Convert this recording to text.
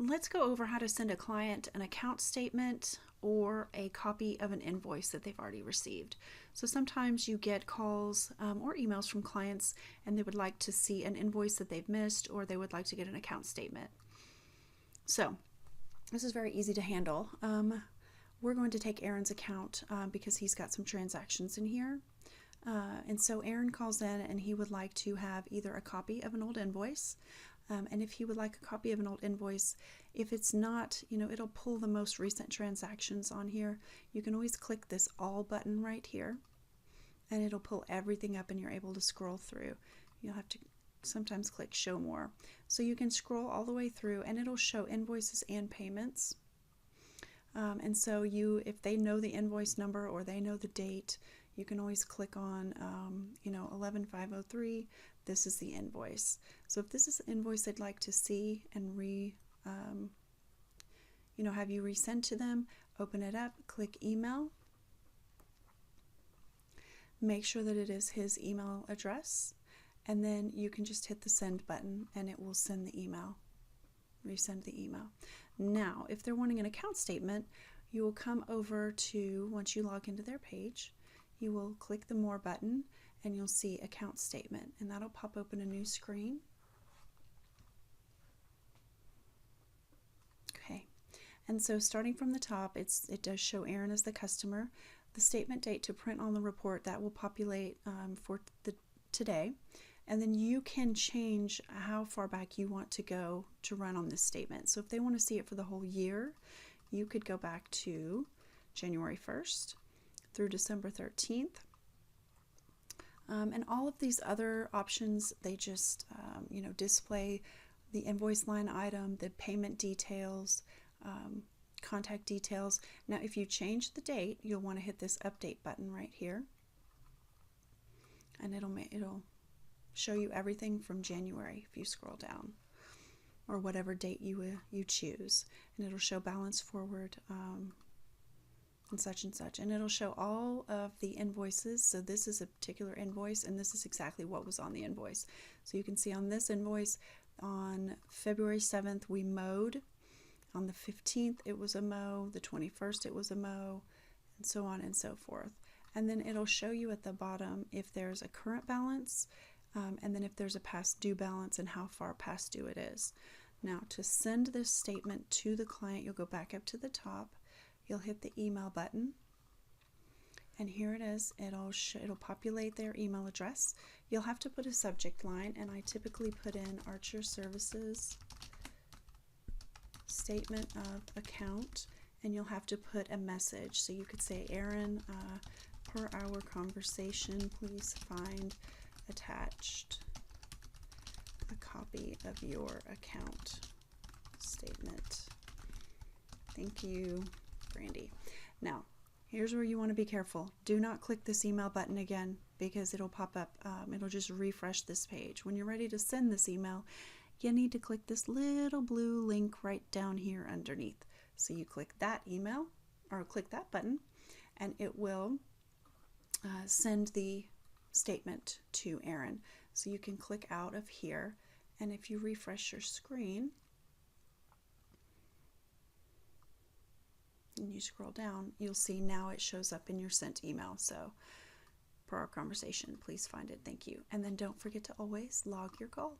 Let's go over how to send a client an account statement or a copy of an invoice that they've already received. So sometimes you get calls or emails from clients and they would like to see an invoice that they've missed, or they would like to get an account statement. So this is very easy to handle. We're going to take Aaron's account because he's got some transactions in here. And so Aaron calls in and he would like to have either a copy of an old invoice, and if he would like a copy of an old invoice, if it's not, it'll pull the most recent transactions on here. You can always click this all button right here and it'll pull everything up and you're able to scroll through. You'll have to sometimes click show more. So you can scroll all the way through and it'll show invoices and payments. And so if they know the invoice number or they know the date, you can always click on 11503. This is the invoice. So if this is an invoice they'd like to see and have you resend to them, open it up, click email. Make sure that it is his email address, and then you can just hit the send button and it will send the email, resend the email. Now, if they're wanting an account statement, you will come over to, once you log into their page, you will click the more button and you'll see account statement, and that'll pop open a new screen. Okay, and so starting from the top, it does show Aaron as the customer. The statement date to print on the report, that will populate for today, and then you can change how far back you want to go to run on this statement. So if they want to see it for the whole year, you could go back to January 1st through December 13th. And all of these other options, they just display the invoice line item, the payment details, contact details. Now if you change the date, you'll want to hit this update button right here, and it'll show you everything from January if you scroll down, or whatever date you choose, and it'll show balance forward and such, and it'll show all of the invoices. So this is a particular invoice and this is exactly what was on the invoice. So you can see on this invoice, on February 7th we mowed, on the 15th it was a mow, the 21st it was a mow, and so on and so forth. And then it'll show you at the bottom if there's a current balance, and then if there's a past due balance and how far past due it is. Now to send this statement to the client, you'll go back up to the top, you'll hit the email button, and here it is. It'll populate their email address. You'll have to put a subject line, and I typically put in Archer Services statement of account, and you'll have to put a message. So you could say, Aaron, per our conversation, please find attached a copy of your account statement. Thank you, Brandy. Now, here's where you want to be careful. Do not click this email button again because it'll pop up. It'll just refresh this page. When you're ready to send this email, you need to click this little blue link right down here underneath. So you click that email, or click that button, and it will send the statement to Aaron. So you can click out of here, and if you refresh your screen and you scroll down, you'll see now it shows up in your sent email. So per our conversation, please find it, thank you. And then don't forget to always log your call.